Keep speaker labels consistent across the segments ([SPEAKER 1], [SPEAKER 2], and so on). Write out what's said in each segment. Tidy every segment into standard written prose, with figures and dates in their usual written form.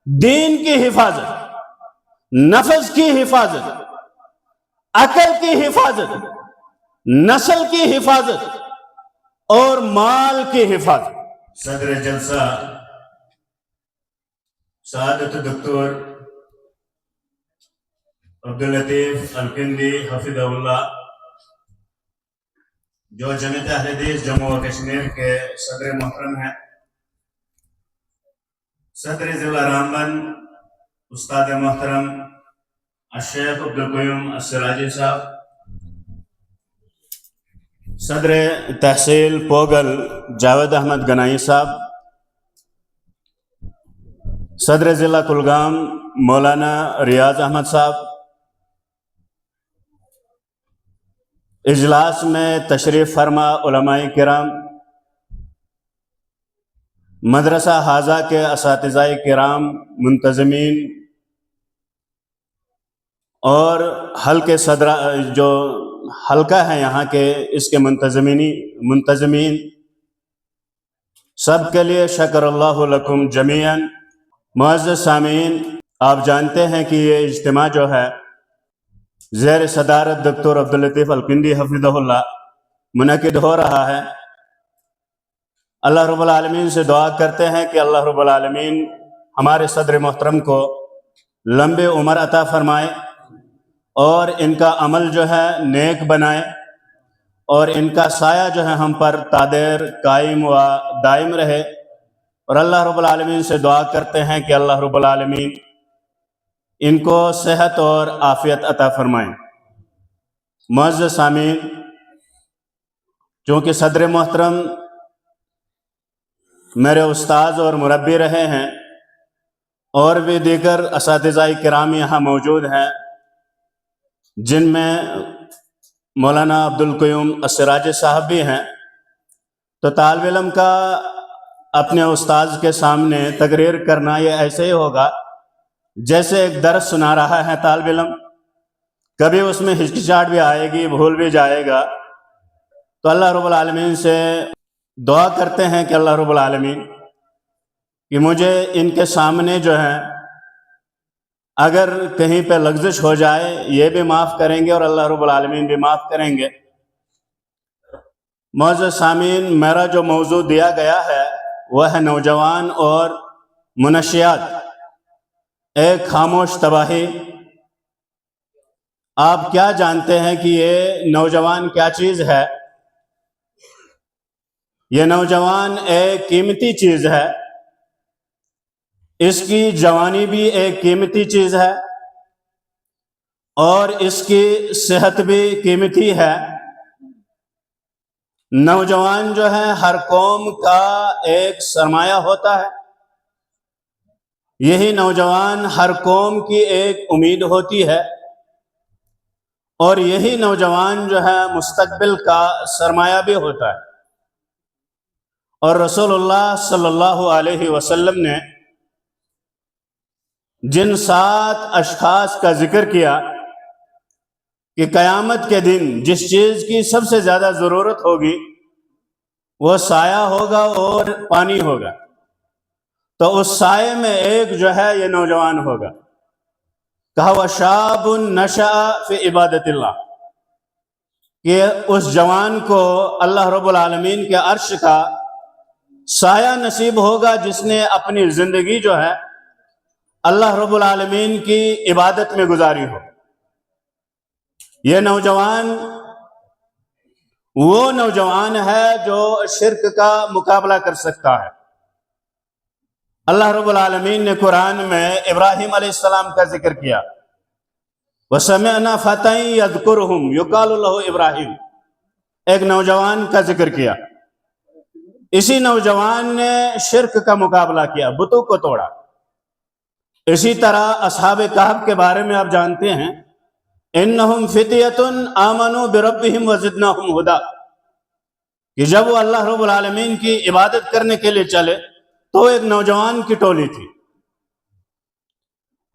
[SPEAKER 1] دین کی حفاظت، نفس کی حفاظت، عقل کی حفاظت، نسل کی حفاظت اور مال کی حفاظت۔
[SPEAKER 2] صدر جلسہ سعادت دکتور عبداللطیف الکندی حفظہ اللہ، جو جمعیت اہل حدیث جموں و کشمیر کے صدر محترم ہیں، صدر ضلع رامبن استاد محترم الشیخ عبدالقیوم السراجی صاحب،
[SPEAKER 1] صدر تحصیل پوگل جاوید احمد گنائی صاحب، صدر ضلع کلگام مولانا ریاض احمد صاحب، اجلاس میں تشریف فرما علماء کرام، مدرسہ حاضہ کے اساتذہ کرام، منتظمین اور حلقے صدر جو حلقہ ہے یہاں کے اس کے منتظمین، سب کے لیے شکر اللہ لکم جمیعاً۔ معزز سامعین، آپ جانتے ہیں کہ یہ اجتماع جو ہے زیر صدارت دکتور عبداللطیف الکندی حفظہ اللہ منعقد ہو رہا ہے۔ اللہ رب العالمین سے دعا کرتے ہیں کہ اللہ رب العالمین ہمارے صدر محترم کو لمبی عمر عطا فرمائے اور ان کا عمل جو ہے نیک بنائے اور ان کا سایہ جو ہے ہم پر تادیر قائم و دائم رہے، اور اللہ رب العالمین سے دعا کرتے ہیں کہ اللہ رب العالمین ان کو صحت اور عافیت عطا فرمائیں۔ معزز سامعین، چونکہ صدر محترم میرے استاذ اور مربی رہے ہیں اور بھی دیگر اساتذہ کرام یہاں موجود ہیں، جن میں مولانا عبدالقیوم السراجی صاحب بھی ہیں، تو طالب علم کا اپنے استاذ کے سامنے تقریر کرنا یہ ایسے ہی ہوگا جیسے ایک درس سنا رہا ہے طالب علم، کبھی اس میں ہچکچاہٹ بھی آئے گی، بھول بھی جائے گا۔ تو اللہ رب العالمین سے دعا کرتے ہیں کہ اللہ رب العالمین کہ مجھے ان کے سامنے جو ہے اگر کہیں پہ لغزش ہو جائے یہ بھی معاف کریں گے اور اللہ رب العالمین بھی معاف کریں گے۔ معزز سامعین، میرا جو موضوع دیا گیا ہے وہ ہے نوجوان اور منشیات، ایک خاموش تباہی۔ آپ کیا جانتے ہیں کہ یہ نوجوان کیا چیز ہے؟ یہ نوجوان ایک قیمتی چیز ہے، اس کی جوانی بھی ایک قیمتی چیز ہے اور اس کی صحت بھی قیمتی ہے۔ نوجوان جو ہے ہر قوم کا ایک سرمایہ ہوتا ہے، یہی نوجوان ہر قوم کی ایک امید ہوتی ہے، اور یہی نوجوان جو ہے مستقبل کا سرمایہ بھی ہوتا ہے۔ اور رسول اللہ صلی اللہ علیہ وسلم نے جن 7 اشخاص کا ذکر کیا کہ قیامت کے دن جس چیز کی سب سے زیادہ ضرورت ہوگی وہ سایہ ہوگا اور پانی ہوگا، تو اس سائے میں ایک جو ہے یہ نوجوان ہوگا۔ کہا وَشَابٌ نَشَأَ فِي عِبَادَةِ اللہ، کہ اس جوان کو اللہ رب العالمین کے عرش کا سایہ نصیب ہوگا جس نے اپنی زندگی جو ہے اللہ رب العالمین کی عبادت میں گزاری ہو۔ یہ نوجوان وہ نوجوان ہے جو شرک کا مقابلہ کر سکتا ہے۔ اللہ رب العالمین نے قرآن میں ابراہیم علیہ السلام کا ذکر کیا، وَسَمِعْنَا فَتًى يَذْكُرُهُمْ يُقَالُ لَهُ ابراہیم، ایک نوجوان کا ذکر کیا۔ اسی نوجوان نے شرک کا مقابلہ کیا، بتوں کو توڑا۔ اسی طرح اصحاب کہف کے بارے میں آپ جانتے ہیں، انہم فتیۃ آمنوا بربہم وزدناہم ہدی، کہ جب وہ اللہ رب العالمین کی عبادت کرنے کے لیے چلے تو ایک نوجوان کی ٹولی تھی،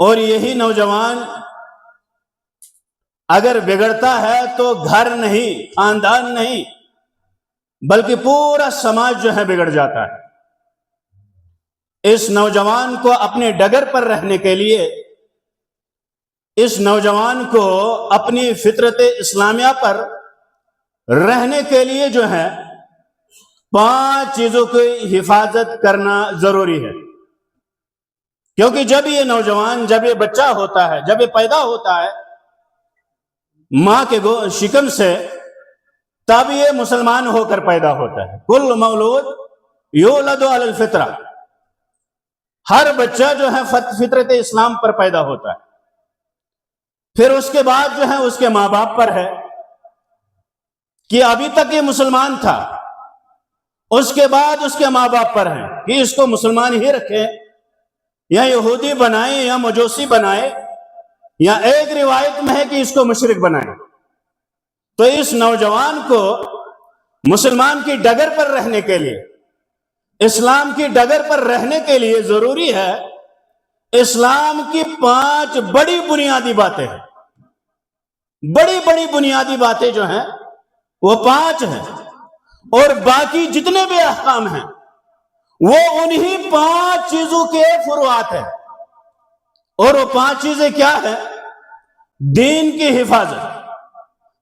[SPEAKER 1] اور یہی نوجوان اگر بگڑتا ہے تو گھر نہیں، خاندان نہیں، بلکہ پورا سماج جو ہے بگڑ جاتا ہے۔ اس نوجوان کو اپنے ڈگر پر رہنے کے لیے، اس نوجوان کو اپنی فطرت اسلامیہ پر رہنے کے لیے جو ہے 5 چیزوں کی حفاظت کرنا ضروری ہے. کیونکہ جب یہ نوجوان، جب یہ بچہ ہوتا ہے، جب یہ پیدا ہوتا ہے ماں کے شکم سے، تب یہ مسلمان ہو کر پیدا ہوتا ہے. کل مولود یولد علی الفطرہ، ہر بچہ جو ہے فطرت اسلام پر پیدا ہوتا ہے. پھر اس کے بعد جو ہے اس کے ماں باپ پر ہے کہ ابھی تک یہ مسلمان تھا، اس کے بعد اس کے ماں باپ پر ہے کہ اس کو مسلمان ہی رکھے، یا یہودی بنائے یا مجوسی بنائے، یا ایک روایت میں ہے کہ اس کو مشرک بنائے. تو اس نوجوان کو مسلمان کی ڈگر پر رہنے کے لیے، اسلام کی ڈگر پر رہنے کے لیے ضروری ہے اسلام کی 5 بڑی بنیادی باتیں ہیں. بڑی بڑی بنیادی باتیں جو ہیں وہ 5 ہیں، اور باقی جتنے بھی احکام ہیں وہ انہی 5 چیزوں کے فروعات ہیں. اور وہ 5 چیزیں کیا ہیں؟ دین کی حفاظت،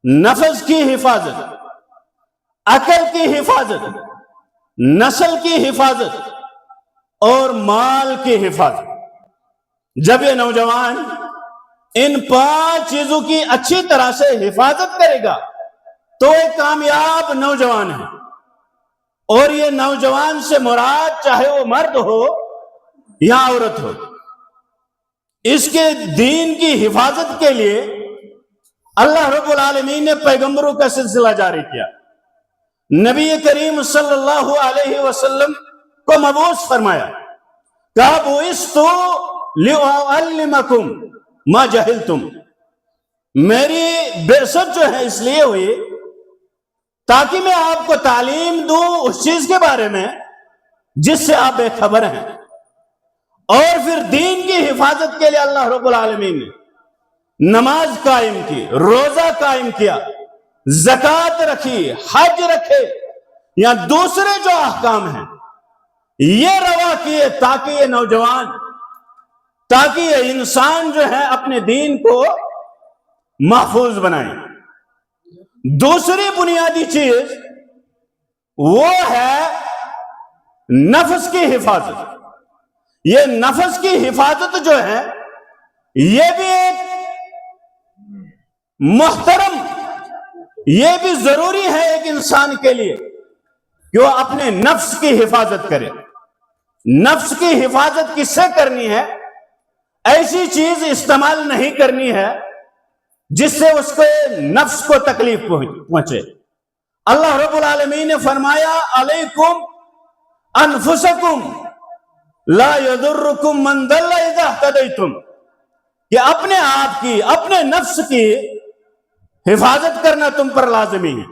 [SPEAKER 1] نفس کی حفاظت، عقل کی حفاظت، نسل کی حفاظت اور مال کی حفاظت. جب یہ نوجوان ان 5 چیزوں کی اچھی طرح سے حفاظت کرے گا تو ایک کامیاب نوجوان ہے. اور یہ نوجوان سے مراد چاہے وہ مرد ہو یا عورت ہو، اس کے دین کی حفاظت کے لیے اللہ رب العالمین نے پیغمبروں کا سلسلہ جاری کیا. نبی کریم صلی اللہ علیہ وسلم کو مبعوث فرمایا، کہا بعثت لأعلمکم ما جہلتم. میری بعثت جو ہے اس لیے ہوئی تاکہ میں آپ کو تعلیم دوں اس چیز کے بارے میں جس سے آپ بے خبر ہیں. اور پھر دین کی حفاظت کے لیے اللہ رب العالمین نے نماز قائم کی، روزہ قائم کیا، زکوٰۃ رکھی، حج رکھے، یا دوسرے جو احکام ہیں یہ روا کیے تاکہ یہ نوجوان، تاکہ یہ انسان جو ہے اپنے دین کو محفوظ بنائے. دوسری بنیادی چیز وہ ہے نفس کی حفاظت. یہ نفس کی حفاظت جو ہے یہ بھی ایک محترم، یہ بھی ضروری ہے ایک انسان کے لیے کہ وہ اپنے نفس کی حفاظت کرے. نفس کی حفاظت کس سے کرنی ہے؟ ایسی چیز استعمال نہیں کرنی ہے جس سے اس کے نفس کو تکلیف پہنچے. اللہ رب العالمین نے فرمایا علیکم انفسکم لا یضرکم من ضل اذا اہتدیتم، کہ اپنے آپ کی، اپنے نفس کی حفاظت کرنا تم پر لازمی ہے.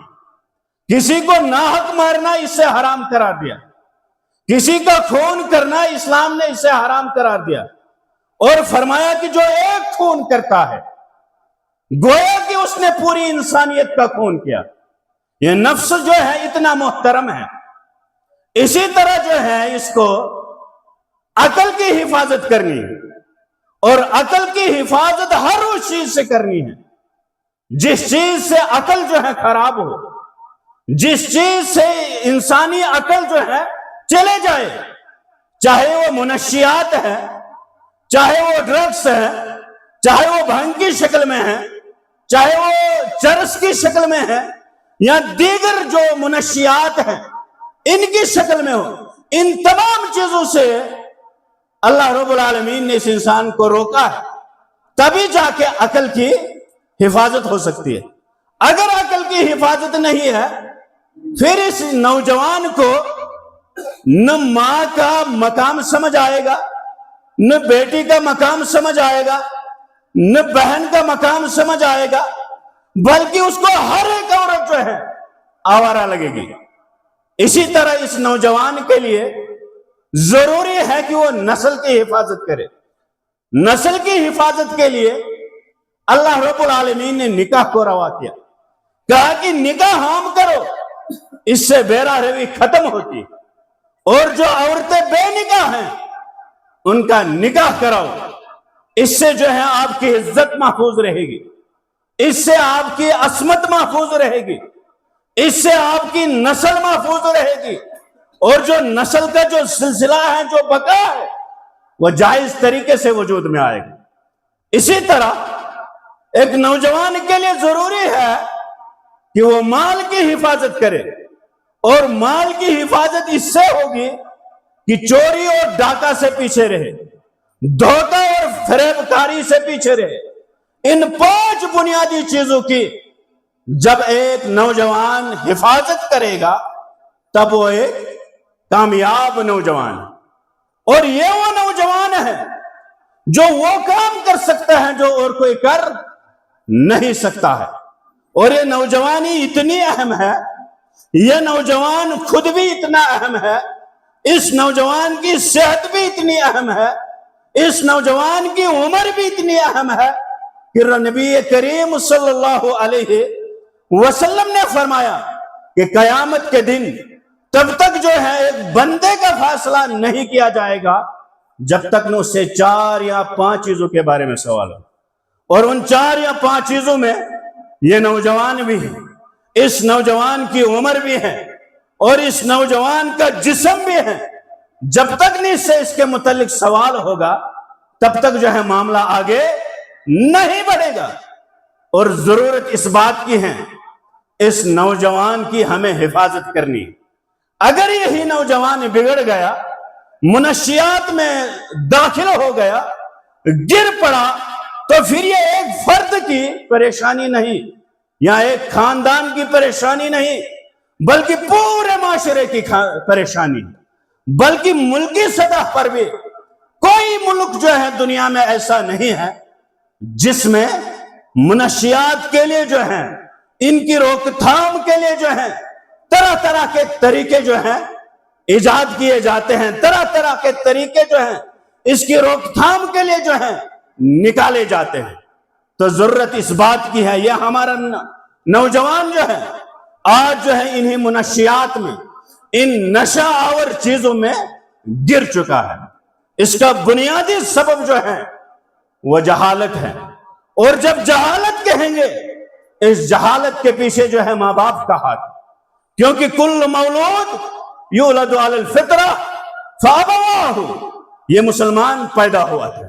[SPEAKER 1] کسی کو ناحق مارنا اس سے حرام قرار دیا، کسی کا خون کرنا اسلام نے اسے حرام قرار دیا، اور فرمایا کہ جو ایک خون کرتا ہے گویا کہ اس نے پوری انسانیت کا خون کیا. یہ نفس جو ہے اتنا محترم ہے. اسی طرح جو ہے اس کو عقل کی حفاظت کرنی ہے، اور عقل کی حفاظت ہر اس چیز سے کرنی ہے جس چیز سے عقل جو ہے خراب ہو، جس چیز سے انسانی عقل جو ہے چلے جائے، چاہے وہ منشیات ہے، چاہے وہ ڈرگس ہے، چاہے وہ بھنگ کی شکل میں ہے، چاہے وہ چرس کی شکل میں ہے، یا دیگر جو منشیات ہیں ان کی شکل میں ہو. ان تمام چیزوں سے اللہ رب العالمین نے اس انسان کو روکا ہے، تبھی جا کے عقل کی حفاظت ہو سکتی ہے. اگر عقل کی حفاظت نہیں ہے پھر اس نوجوان کو نہ ماں کا مقام سمجھ آئے گا، نہ بیٹی کا مقام سمجھ آئے گا، نہ بہن کا مقام سمجھ آئے گا، بلکہ اس کو ہر ایک عورت جو ہے آوارہ لگے گی. اسی طرح اس نوجوان کے لیے ضروری ہے کہ وہ نسل کی حفاظت کرے. نسل کی حفاظت کے لیے اللہ رب العالمین نے نکاح کو روا کیا، کہا کہ نکاح عام کرو، اس سے بیرا روی ختم ہوتی. اور جو عورتیں بے نکاح ہیں ان کا نکاح کراؤ، اس سے جو ہے آپ کی عزت محفوظ رہے گی، اس سے آپ کی عصمت محفوظ رہے گی، اس سے آپ کی نسل محفوظ رہے گی، اور جو نسل کا جو سلسلہ ہے، جو بقا ہے، وہ جائز طریقے سے وجود میں آئے گا۔ اسی طرح ایک نوجوان کے لیے ضروری ہے کہ وہ مال کی حفاظت کرے، اور مال کی حفاظت اس سے ہوگی کہ چوری اور ڈاکہ سے پیچھے رہے، دھوکہ اور فریب کاری سے پیچھے رہے۔ ان 5 بنیادی چیزوں کی جب ایک نوجوان حفاظت کرے گا تب وہ ایک کامیاب نوجوان ہے، اور یہ وہ نوجوان ہے جو وہ کام کر سکتا ہے جو اور کوئی کر نہیں سکتا ہے۔ اور یہ نوجوانی اتنی اہم ہے، یہ نوجوان خود بھی اتنا اہم ہے، اس نوجوان کی صحت بھی اتنی اہم ہے، اس نوجوان کی عمر بھی اتنی اہم ہے کہ نبی کریم صلی اللہ علیہ وسلم نے فرمایا کہ قیامت کے دن تب تک جو ہے ایک بندے کا فیصلہ نہیں کیا جائے گا جب تک نہ اس سے 4 یا 5 چیزوں کے بارے میں سوال ہو، اور ان 4 یا 5 چیزوں میں یہ نوجوان بھی ہے، اس نوجوان کی عمر بھی ہے، اور اس نوجوان کا جسم بھی ہے۔ جب تک نہیں سے اس کے متعلق سوال ہوگا تب تک جو ہے معاملہ آگے نہیں بڑھے گا۔ اور ضرورت اس بات کی ہے، اس نوجوان کی ہمیں حفاظت کرنی۔ اگر یہی نوجوان بگڑ گیا، منشیات میں داخل ہو گیا، گر پڑا، تو پھر یہ ایک فرد کی پریشانی نہیں یا ایک خاندان کی پریشانی نہیں، بلکہ پورے معاشرے کی پریشانی، بلکہ ملکی سطح پر بھی کوئی ملک جو ہے دنیا میں ایسا نہیں ہے جس میں منشیات کے لیے جو ہیں، ان کی روک تھام کے لیے جو ہیں طرح طرح کے طریقے جو ہیں ایجاد کیے جاتے ہیں، طرح طرح کے طریقے جو ہیں اس کی روک تھام کے لیے جو ہیں نکالے جاتے ہیں۔ تو ضرورت اس بات کی ہے، یہ ہمارا نوجوان جو ہے آج جو ہے انہی منشیات میں، ان نشہ آور چیزوں میں گر چکا ہے۔ اس کا بنیادی سبب جو ہے وہ جہالت ہے، اور جب جہالت کہیں گے اس جہالت کے پیچھے جو ہے ماں باپ کا ہاتھ، کیونکہ کل مولود یولد علی الفطرہ فابواہ، یہ مسلمان پیدا ہوا تھا،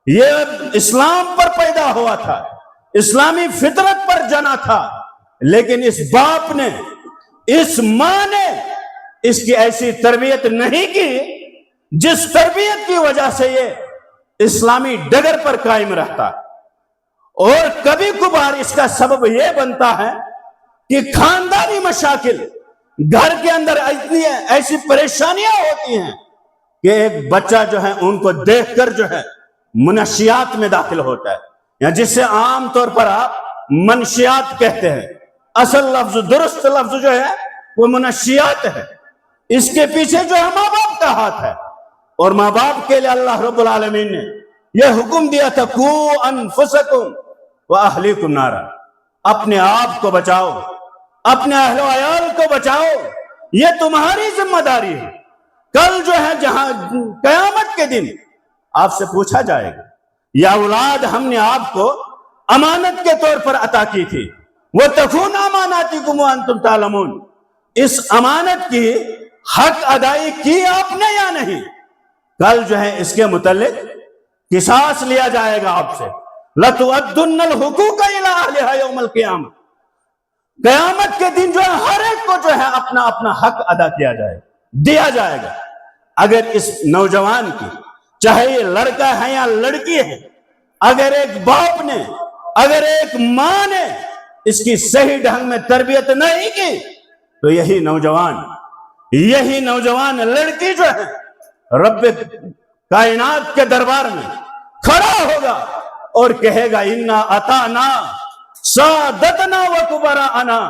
[SPEAKER 1] یہ اسلام پر پیدا ہوا تھا، اسلامی فطرت پر جنا تھا، لیکن اس باپ نے، اس ماں نے اس کی ایسی تربیت نہیں کی جس تربیت کی وجہ سے یہ اسلامی ڈگر پر قائم رہتا، اور کبھی کبھار اس کا سبب یہ بنتا ہے کہ خاندانی مشاکل، گھر کے اندر ایسی پریشانیاں ہوتی ہیں کہ ایک بچہ جو ہے ان کو دیکھ کر جو ہے منشیات میں داخل ہوتا ہے، یا جس سے عام طور پر آپ منشیات کہتے ہیں، اصل لفظ، درست لفظ جو ہے وہ منشیات ہے۔ اس کے پیچھے جو ہے ماں باپ کا ہاتھ ہے، اور ماں باپ کے لیے اللہ رب العالمین نے یہ حکم دیا تھا، قُوا أَنفُسَكُمْ وَأَهْلِيكُمْ نَارًا، اپنے آپ کو بچاؤ، اپنے اہل و عیال کو بچاؤ، یہ تمہاری ذمہ داری ہے۔ کل جو ہے جہاں قیامت کے دن آپ سے پوچھا جائے گا، یہ اولاد ہم نے آپ کو امانت کے طور پر عطا کی تھی، وَتَخُونَ أَمَانَاتِكُمْ وَأَنْتُمْ تَعْلَمُونَ، اس امانت کی حق ادائی کی آپ نے یا نہیں؟ کل جو ہے اس کے متعلق قصاص لیا جائے گا آپ سے، لَتُؤَدُّنَّ الْحُقُوقَ إِلَىٰ أَهْلِهَا يَوْمَ الْقِيَامَةِ، قیامت کے دن جو ہے ہر ایک کو جو ہے اپنا اپنا حق ادا کیا جائے، دیا جائے گا۔ اگر اس نوجوان کی، چاہے یہ لڑکا ہے یا لڑکی ہے، اگر ایک باپ نے، اگر ایک ماں نے اس کی صحیح ڈھنگ میں تربیت نہیں کی تو یہی نوجوان لڑکی جو ہے رب کائنات کے دربار میں کھڑا ہوگا اور کہے گا، اِنَّا أَطَعْنَا سَادَتَنَا وَكُبَرَاءَنَا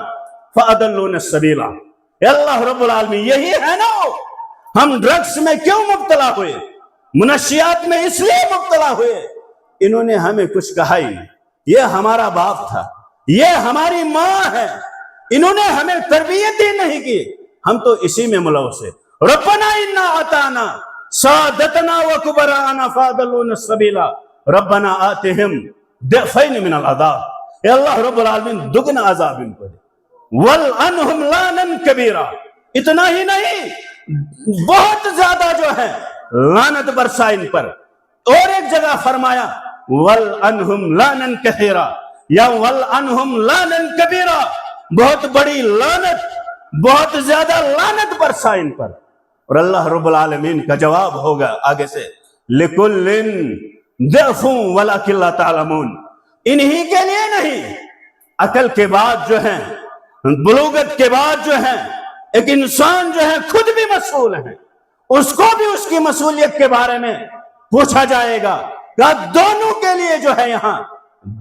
[SPEAKER 1] فَأَضَلُّونَا السَّبِيلَ۔ اے اللہ رب العالمین، یہی ہے نا ہم ڈرگس میں کیوں مبتلا ہوئے، منشیات میں اس لیے مبتلا ہوئے، انہوں نے ہمیں کچھ کہا ہی نہیں، یہ ہمارا باپ تھا، یہ ہماری ماں ہے، انہوں نے ہمیں تربیت ہی نہیں کی، ہم تو اسی میں ملوث ہیں۔ ربنا انا اطعنا سادتنا وکبراءنا فاضلونا السبیلا ربنا آتہم ضعفین من العذاب، اے اللہ رب العالمین دگنا عذاب ان کو دے، والعنہم لانا کبیرا، اتنا ہی نہیں بہت زیادہ جو ہے لعنت برسا ان پر۔ اور ایک جگہ فرمایا والعنہم لانا کثیرا یا والعنہم لانا کبیرا، بہت بڑی لعنت، بہت زیادہ لعنت برسا ان پر۔ اور اللہ رب العالمین کا جواب ہوگا آگے سے لِكُلٍّ ضِعْفٌ وَلَكِنْ لَا تَعْلَمُونَ، انہی کے لیے نہیں، عقل کے بعد جو ہے، بلوغت کے بعد جو ہے، ایک انسان جو ہے خود بھی مسئول ہے، اس کو بھی اس کی مسئولیت کے بارے میں پوچھا جائے گا کہ دونوں کے لیے جو ہے یہاں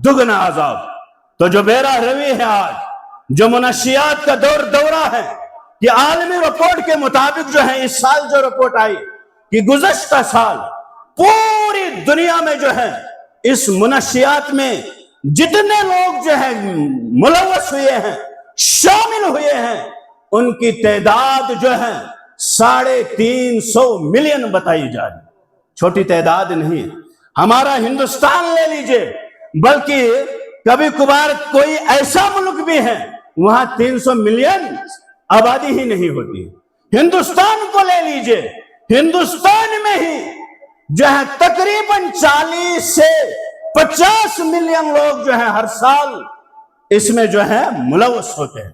[SPEAKER 1] دگنا عذاب۔ تو جو بے راہ روی ہے آج، جو منشیات کا دورہ ہے، کہ عالمی رپورٹ کے مطابق جو ہے اس سال جو رپورٹ آئی کہ گزشتہ سال پوری دنیا میں جو ہے اس منشیات میں جتنے لوگ جو ہے ملوث ہوئے ہیں، شامل ہوئے ہیں، ان کی تعداد جو ہے 350 ملین بتائی جا رہی، چھوٹی تعداد نہیں۔ ہمارا ہندوستان لے لیجئے، بلکہ کبھی کبھار کوئی ایسا ملک بھی ہے وہاں 300 ملین آبادی ہی نہیں ہوتی۔ ہندوستان کو لے لیجئے، ہندوستان میں ہی جو ہے تقریباً 40 سے 50 ملین لوگ جو ہے ہر سال اس میں جو ہے ملوث ہوتے ہیں،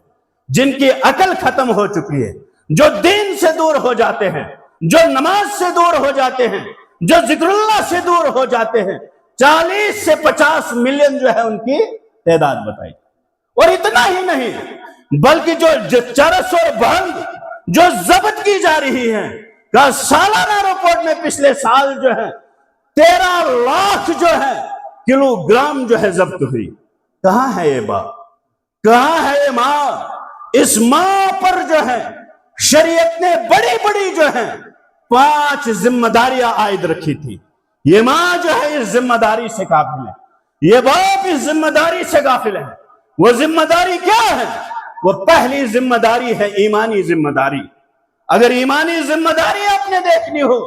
[SPEAKER 1] جن کی عقل ختم ہو چکی ہے، جو دین سے دور ہو جاتے ہیں، جو نماز سے دور ہو جاتے ہیں، جو ذکر اللہ سے دور ہو جاتے ہیں۔ 40 سے 50 ملین جو ہے ان کی تعداد بتائی۔ اور اتنا ہی نہیں بلکہ جو چرس اور بھنگ جو ضبط کی جا رہی ہے، کا سالانہ رپورٹ میں پچھلے سال جو ہے 13 لاکھ جو ہے کلو گرام جو ہے ضبط ہوئی۔ کہاں ہے یہ باپ، کہاں ہے یہ ماں؟ اس ماں پر جو ہے شریعت نے بڑی بڑی جو ہے 5 ذمہ داریاں عائد رکھی تھی۔ یہ ماں جو ہے اس ذمہ داری سے غافل ہے، یہ باپ اس ذمہ داری سے غافل ہے۔ وہ ذمہ داری کیا ہے؟ وہ پہلی ذمہ داری ہے ایمانی ذمہ داری۔ اگر ایمانی ذمہ داری آپ نے دیکھنی ہو،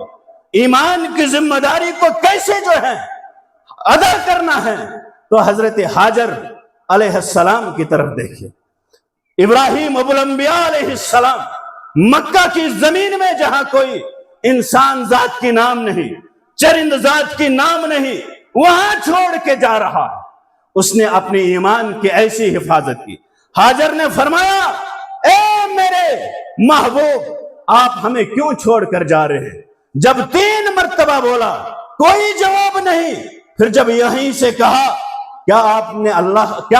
[SPEAKER 1] ایمان کی ذمہ داری کو کیسے جو ہے ادا کرنا ہے، تو حضرت حاجر علیہ السلام کی طرف دیکھیے۔ ابراہیم ابو الانبیاء علیہ السلام مکہ کی زمین میں جہاں کوئی انسان ذات کی نام نہیں، چرند ذات کی نام نہیں، وہاں چھوڑ کے جا رہا ہے۔ اس نے اپنے ایمان کی ایسی حفاظت کی۔ حاجر نے فرمایا اے میرے محبوب، آپ ہمیں کیوں چھوڑ کر جا رہے ہیں؟ جب 3 مرتبہ بولا کوئی جواب نہیں، پھر جب یہیں سے کہا کیا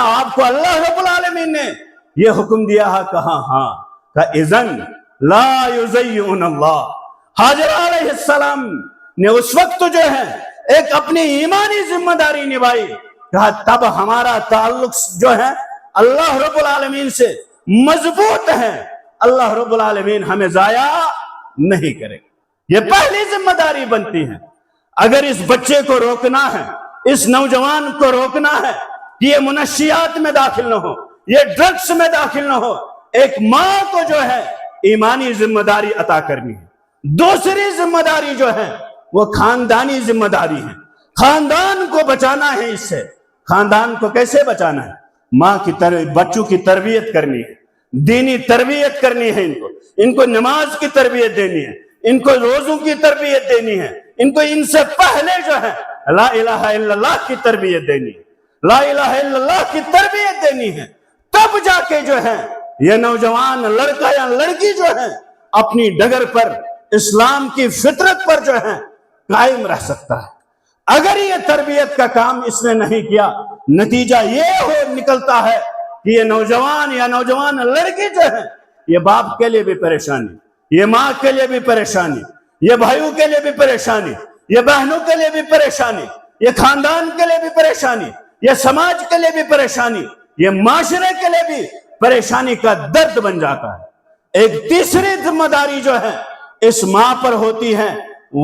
[SPEAKER 1] آپ کو اللہ رب العالمین نے یہ حکم دیا ہے؟ کہا ہاں۔ کہا اذن لا یضیعون اللہ۔ حاجر علیہ السلام نے اس وقت جو ہے ایک اپنی ایمانی ذمہ داری نبھائی۔ کہا تب ہمارا تعلق جو ہے اللہ رب العالمین سے مضبوط ہے، اللہ رب العالمین ہمیں ضائع نہیں کرے۔ یہ پہلی ذمہ داری بنتی ہے۔ اگر اس بچے کو روکنا ہے، اس نوجوان کو روکنا ہے کہ یہ منشیات میں داخل نہ ہو، یہ ڈرگس میں داخل نہ ہو، ایک ماں کو جو ہے ایمانی ذمہ داری عطا کرنی ہے۔ دوسری ذمہ داری جو ہے وہ خاندانی ذمہ داری ہے۔ خاندان کو بچانا ہے اس سے۔ خاندان کو کیسے بچانا ہے؟ ماں کی بچوں کی تربیت کرنی ہے، دینی تربیت کرنی ہے، ان کو نماز کی تربیت دینی ہے، ان کو روزوں کی تربیت دینی ہے، ان کو ان سے پہلے جو ہے لا الہ الا اللہ کی تربیت دینی ہے، لا الہ الا اللہ کی تربیت دینی ہے۔ تب جا کے جو ہے یہ نوجوان لڑکا یا لڑکی جو ہے اپنی ڈگر پر، اسلام کی فطرت پر جو ہے قائم رہ سکتا ہے۔ اگر یہ تربیت کا کام اس نے نہیں کیا، نتیجہ یہ نکلتا ہے کہ یہ نوجوان یا نوجوان لڑکی جو ہے یہ باپ کے لیے بھی پریشانی، یہ ماں کے لیے بھی پریشانی، یہ بھائیوں کے لیے بھی پریشانی، یہ بہنوں کے لیے بھی پریشانی، یہ خاندان کے لیے بھی پریشانی، یہ سماج کے لیے بھی پریشانی، یہ معاشرے کے لیے بھی پریشانی کا درد بن جاتا ہے۔ ایک تیسری ذمہ داری جو ہے اس ماں پر ہوتی ہے،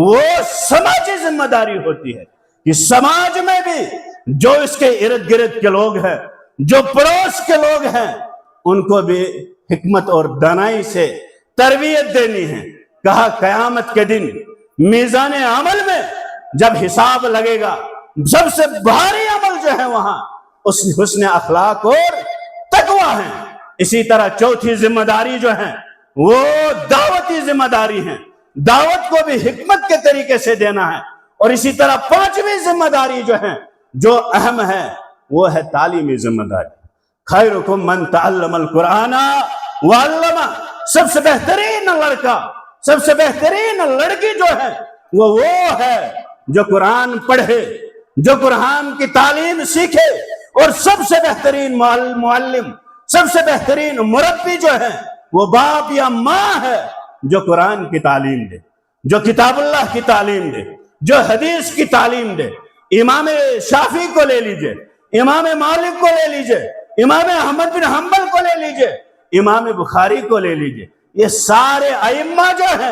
[SPEAKER 1] وہ سماجی ذمہ داری ہوتی ہے کہ سماج میں بھی جو اس کے ارد گرد کے لوگ ہیں، جو پڑوس کے لوگ ہیں، ان کو بھی حکمت اور دانائی سے تربیت دینی ہے۔ کہا قیامت کے دن میزان عمل میں جب حساب لگے گا سب سے بھاری عمل جو ہے وہاں اس حسن اخلاق اور تقوی ہے۔ اسی طرح چوتھی ذمہ داری جو ہے وہ دعوتی ذمہ داری ہے، دعوت کو بھی حکمت کے طریقے سے دینا ہے۔ اور اسی طرح پانچویں ذمہ داری جو ہے جو اہم ہے وہ ہے تعلیمی ذمہ داری۔ خیرکم من تعلم القرآن وعلمہ، سب سے بہترین لڑکا، سب سے بہترین لڑکی جو ہے وہ ہے جو قرآن پڑھے، جو قرآن کی تعلیم سیکھے، اور سب سے بہترین معلم، سب سے بہترین مربی جو ہے وہ باپ یا ماں ہے جو قرآن کی تعلیم دے، جو کتاب اللہ کی تعلیم دے، جو حدیث کی تعلیم دے۔ امام شافعی کو لے لیجئے، امام مالک کو لے لیجئے، امام احمد بن حنبل کو لے لیجئے، امام بخاری کو لے لیجئے، یہ سارے ائمہ جو ہیں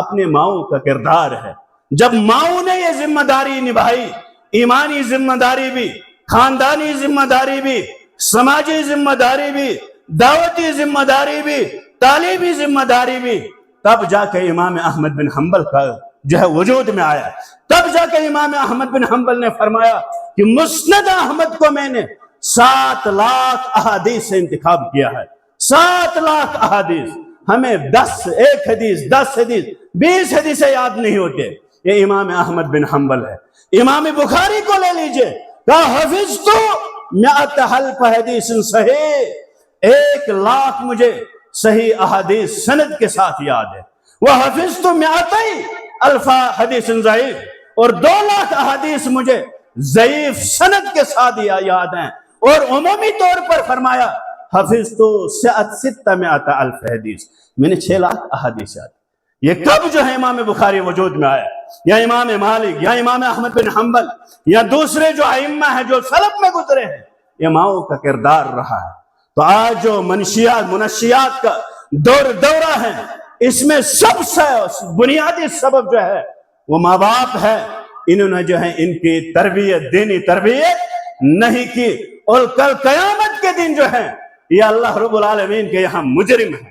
[SPEAKER 1] اپنے ماؤں کا کردار ہے۔ جب ماؤں نے یہ ذمہ داری نبھائی، ایمانی ذمہ داری بھی، خاندانی ذمہ داری بھی، سماجی ذمہ داری بھی، دعوتی ذمہ داری بھی، تعلیمی ذمہ داری بھی، تب جا کے امام احمد بن حنبل کا جو ہے وجود میں آیا۔ تب جا کے امام احمد بن حنبل نے فرمایا کہ مسند احمد کو میں نے 7 لاکھ احادیث سے انتخاب کیا ہے۔ 7 لاکھ احادیث، ہمیں 1 حدیث 10 حدیث 20 حدیثیں یاد نہیں ہوتے، یہ امام احمد بن حنبل ہے۔ امام بخاری کو لے لیجئے، کہا حفظت 100 الف حدیث صحیح، 1 لاکھ مجھے صحیح احادیث سند کے ساتھ یاد ہے۔ وہ حفظت 200 الف حدیث ضعیف، اور 2 لاکھ احادیث مجھے ضعیف سند کے ساتھ یاد ہیں۔ اور عمومی طور پر فرمایا حفظت 600 الف حدیث، میں نے 6 لاکھ احادیث یاد۔ یہ کب جو ہے امام بخاری وجود میں آیا، یا امام مالک، یا امام احمد بن حنبل، یا دوسرے جو ائمہ ہیں جو سلف میں گزرے ہیں، یہ ماؤں کا کردار رہا ہے۔ تو آج جو منشیات کا دورہ ہے، اس میں سب سے بنیادی سبب جو ہے وہ ماں باپ ہے۔ انہوں نے جو ہے ان کی تربیت، دینی تربیت نہیں کی، اور کل قیامت کے دن جو ہے یہ اللہ رب العالمین کے یہاں مجرم ہے۔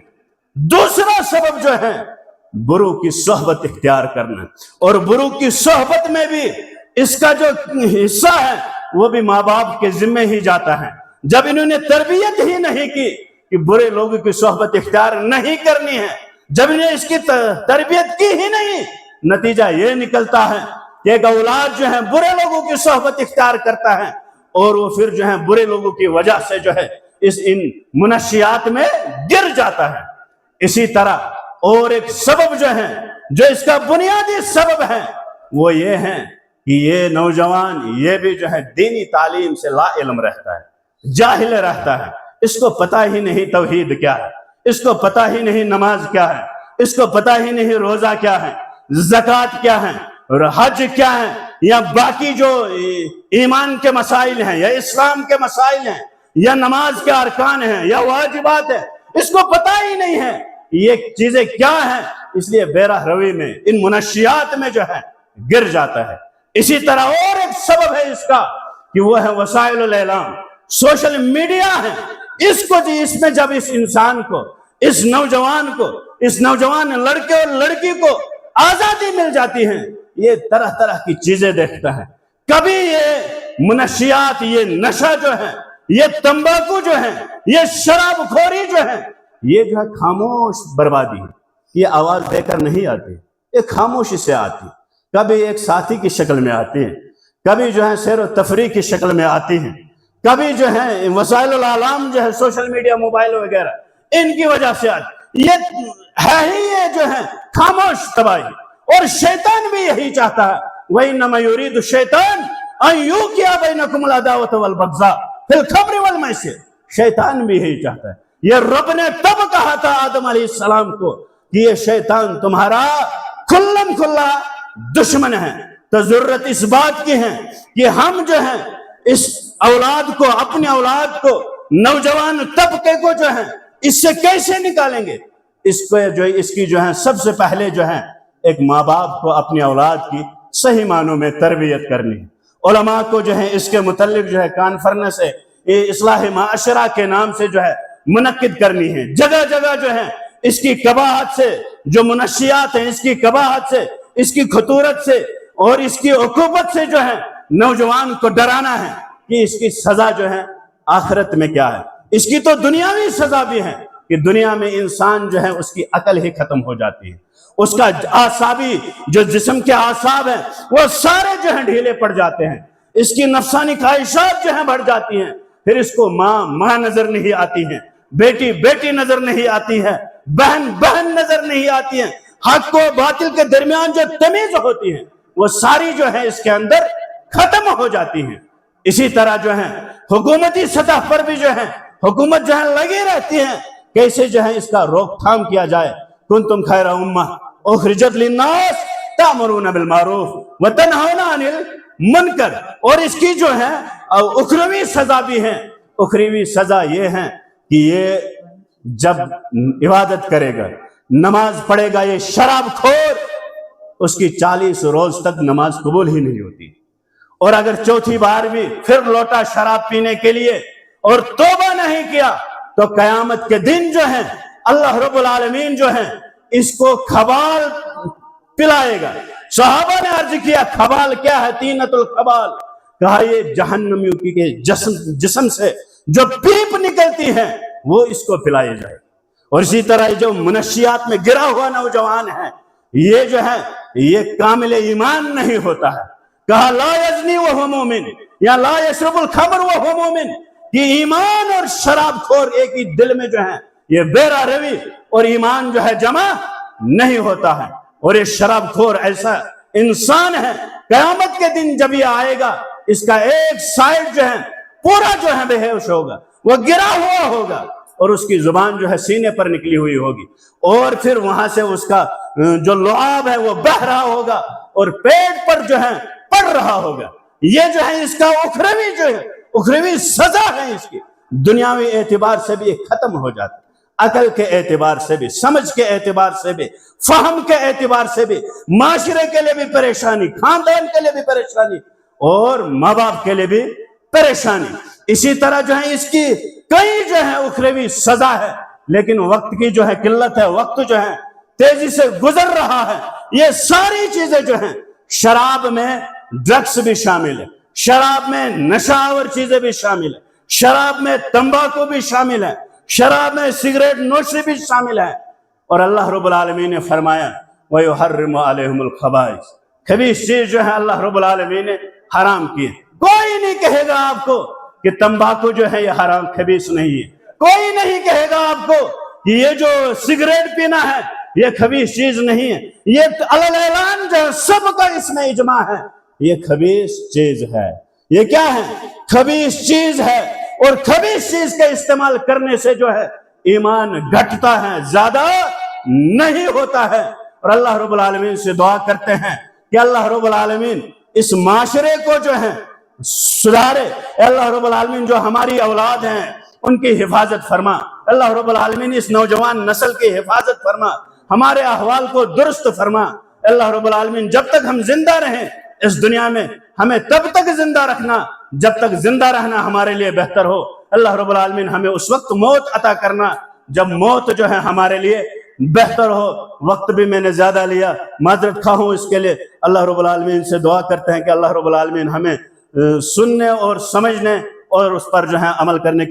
[SPEAKER 1] دوسرا سبب جو ہے برو کی صحبت اختیار کرنا، اور برو کی صحبت میں بھی اس کا جو حصہ ہے وہ بھی ماں باپ کے ذمہ ہی جاتا ہے۔ جب انہوں نے تربیت ہی نہیں کی کہ برے لوگوں کی صحبت اختیار نہیں کرنی ہے، جب انہیں اس کی تربیت کی ہی نہیں، نتیجہ یہ نکلتا ہے کہ ایک اولاد جو ہے برے لوگوں کی صحبت اختیار کرتا ہے، اور وہ پھر جو ہے برے لوگوں کی وجہ سے جو ہے ان منشیات میں گر جاتا ہے۔ اسی طرح اور ایک سبب جو ہے، جو اس کا بنیادی سبب ہے، وہ یہ ہے کہ یہ نوجوان یہ بھی جو ہے دینی تعلیم سے لا علم رہتا ہے، جاہل رہتا ہے۔ اس کو پتہ ہی نہیں توحید کیا ہے، اس کو پتہ ہی نہیں نماز کیا ہے، اس کو پتہ ہی نہیں روزہ کیا ہے، زکوٰۃ کیا ہے، اور حج کیا ہے، یا باقی جو ایمان کے مسائل ہیں، یا اسلام کے مسائل ہیں، یا نماز کے ارکان ہیں، یا واجبات ہیں، اس کو پتہ ہی نہیں ہے یہ چیزیں کیا ہیں۔ اس لیے بے راہ روی میں، ان منشیات میں جو ہے گر جاتا ہے۔ اسی طرح اور ایک سبب ہے اس کا کہ وہ ہے وسائل الاعلام، سوشل میڈیا ہے۔ اس میں جب اس انسان کو، اس نوجوان کو، اس نوجوان لڑکے اور لڑکی کو آزادی مل جاتی ہے، یہ طرح طرح کی چیزیں دیکھتا ہے۔ کبھی یہ منشیات، یہ نشہ جو ہے، یہ تمباکو جو ہے، یہ شراب خوری جو ہے، یہ جو ہے خاموش بربادی ہے۔ یہ آواز دے کر نہیں آتی، یہ خاموشی سے آتی، کبھی ایک ساتھی کی شکل میں آتی ہے، کبھی جو ہے سیر و تفریح کی شکل میں آتی ہیں، کبھی جو ہے وسائل الاعلام جو ہے سوشل میڈیا، موبائل وغیرہ، ان کی وجہ سے آتی۔ یہ ہے ہی یہ جو ہے خاموش تباہی، اور شیطان بھی یہی چاہتا ہے۔ وَإِنَّمَا يُرِيدُ الشَّيْطَانُ أَن يُوقِعَ بَيْنَكُمُ الْعَدَاوَةَ وَالْبَغْضَاءَ فِي الْخَمْرِ وَالْمَيْسِرِ۔ شیطان بھی یہی چاہتا ہے۔ یہ رب نے تب کہا تھا آدم علیہ السلام کو کہ یہ شیطان تمہارا کھلم کھلا دشمن ہے۔ تو ضرورت اس بات کی ہے کہ ہم جو ہے اس اولاد کو، اپنی اولاد کو، نوجوان طبقے کو جو ہے اس سے کیسے نکالیں گے؟ اس کی جو ہے سب سے پہلے جو ہے ایک ماں باپ کو اپنی اولاد کی صحیح معنوں میں تربیت کرنی ہے۔ علماء کو جو ہے اس کے متعلق جو ہے کانفرنس اصلاح معاشرہ کے نام سے جو ہے منعقد کرنی ہے۔ جگہ جگہ جو ہے اس کی قباحت سے، جو منشیات ہیں اس کی قباحت سے اس کی خطورت سے اور اس کی عقوبت سے جو ہے نوجوان کو ڈرانا ہے کہ اس کی سزا جو ہے آخرت میں کیا ہے۔ اس کی تو دنیاوی سزا بھی ہے کہ دنیا میں انسان جو ہے اس کی عقل ہی ختم ہو جاتی ہے، اس کا اعصابی جو جسم کے اعصاب ہیں وہ سارے جو ہیں ڈھیلے پڑ جاتے ہیں، اس کی نفسانی خواہشات جو ہیں بڑھ جاتی ہیں، پھر اس کو ماں نظر نہیں آتی ہے، بیٹی نظر نہیں آتی ہے، بہن نظر نہیں آتی ہے، حق و باطل کے درمیان جو تمیز ہوتی ہے وہ ساری جو ہے اس کے اندر ختم ہو جاتی ہیں۔ اسی طرح جو ہے حکومتی سطح پر بھی جو ہے حکومت جو ہے لگی رہتی ہے، کیسے جو ہے اس کا روک تھام کیا جائے۔ کنتم خیر امہ اخرجت للناس تأمرون بالمعروف وتنہون عن المنکر، اور اس کی جو ہے اخروی سزا بھی ہے۔ اخروی سزا یہ ہے کہ یہ جب عبادت کرے گا، نماز پڑھے گا، یہ شراب خور، اس کی 40 روز تک نماز قبول ہی نہیں ہوتی، اور اگر چوتھی بار بھی پھر لوٹا شراب پینے کے لیے اور توبہ نہیں کیا تو قیامت کے دن جو ہے اللہ رب العالمین جو ہے اس کو کھبال پلائے گا۔ صحابہ نے عرض کیا کھبال کیا ہے؟ تینت الخبال، کہا یہ جہنمیوں کے جسم سے جو پیپ نکلتی ہے وہ اس کو پلائے جائے۔ اور اسی طرح جو منشیات میں گرا ہوا نوجوان ہے یہ جو ہے یہ کامل ایمان نہیں ہوتا ہے، کہا لا یزنی وہو مومن یا لا یشرب الخمر وہو مومن، یہ ایمان اور شراب خور ایک ہی دل میں جو ہے یہ بیرا روی اور ایمان جو ہے جمع نہیں ہوتا ہے۔ اور یہ شراب خور ایسا انسان ہے قیامت کے دن جب یہ آئے گا اس کا ایک سائڈ جو ہے پورا جو ہے بے ہوش ہوگا، وہ گرا ہوا ہوگا اور اس کی زبان جو ہے سینے پر نکلی ہوئی ہوگی، اور پھر وہاں سے اس کا جو لعاب ہے وہ بہ رہا ہوگا اور پیٹ پر جو ہے پڑ رہا ہوگا۔ یہ جو ہے اس کا اخروی جو ہے اخروی سزا ہے، اس کی دنیاوی اعتبار سے بھی ختم ہو جاتا ہے، عقل کے اعتبار سے بھی، سمجھ کے اعتبار سے بھی، فہم کے اعتبار سے بھی، معاشرے کے لیے بھی پریشانی، خاندان کے لیے بھی پریشانی اور ماں باپ کے لیے بھی پریشانی۔ اسی طرح جو ہے اس کی کئی جو ہے اخروی سزا ہے، لیکن وقت کی جو ہے قلت ہے، وقت جو ہے تیزی سے گزر رہا ہے۔ یہ ساری چیزیں جو ہیں شراب میں ڈرگس بھی شامل ہے، شراب میں نشہ آور چیزیں بھی شامل ہے، شراب میں تمباکو بھی شامل ہے، شراب میں سگریٹ نوشی بھی شامل ہے، اور اللہ رب العالمین نے فرمایا وَيُحَرِّمُ عَلَيْهُمُ الْخَبَائِثَ، خبیث چیز جو ہے اللہ رب العالمین نے حرام کی ہے۔ کوئی نہیں کہے گا آپ کو کہ تمباکو جو ہے یہ حرام خبیث نہیں ہے، کوئی نہیں کہے گا آپ کو کہ یہ جو سگریٹ پینا ہے یہ خبیث چیز نہیں ہے، یہ علی اعلان جو ہے سب کا اس میں اجماع ہے یہ خبیث چیز ہے۔ یہ کیا ہے؟ خبیث چیز ہے، اور خبیث چیز کا استعمال کرنے سے جو ہے ایمان گھٹتا ہے، زیادہ نہیں ہوتا ہے۔ اور اللہ رب العالمین سے دعا کرتے ہیں کہ اللہ رب العالمین اس معاشرے کو جو ہے سدھارے، اللہ رب العالمین جو ہماری اولاد ہیں ان کی حفاظت فرما، اللہ رب العالمین اس نوجوان نسل کی حفاظت فرما، ہمارے احوال کو درست فرما، اللہ رب العالمین جب تک ہم زندہ رہیں اس دنیا میں ہمیں تب تک زندہ رکھنا جب تک زندہ رہنا ہمارے لیے بہتر ہو۔ اللہ رب العالمین ہمیں اس وقت موت عطا کرنا جب موت جو ہے ہمارے لیے بہتر ہو۔ وقت بھی میں نے زیادہ لیا، معذرت خواہ ہوں اس کے لیے۔ اللہ رب العالمین سے دعا کرتے ہیں کہ اللہ رب العالمین ہمیں سننے اور سمجھنے اور اس پر جو ہے عمل کرنے